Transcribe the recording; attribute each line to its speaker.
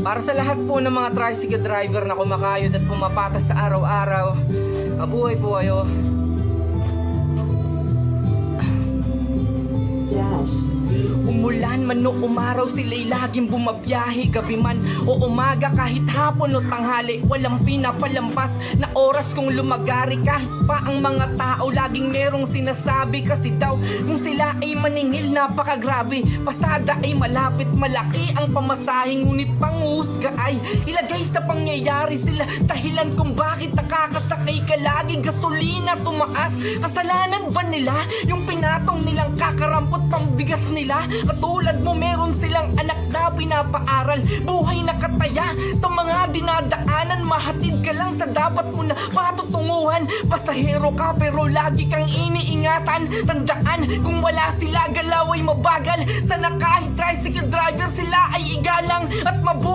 Speaker 1: Para sa lahat po ng mga tricycle driver na kumakayod at pumapatas sa araw-araw, mabuhay po kayo. Umulan man o umaraw, sila'y laging bumabiyahe. Gabi man o umaga, kahit hapon o tanghali, walang pinapalampas na oras kung lumagari. Kahit pa ang mga tao laging merong sinasabi, kasi daw kung sila ay maningil, napakagrabe. Pasada ay malapit, malaki ang pamasahe, ngunit panghusga ay ilagay sa pangyayari. Sila dahilan kung bakit nakakasakay ka lagi. Gasolina tumaas, kasalanan ba nila yung pinatong nilang kakarampot pambigas nila? Katulad mo, meron silang anak na pinapaaral, buhay na kataya sa mga dinadaanan. Mahatid ka lang sa dapat mo na patutunguhan. Pasahero ka pero lagi kang iniingatan. Tandaan, kung wala sila, galaw ay mabagal. Sana kahit tricycle driver, sila ay igalang at mabuhay.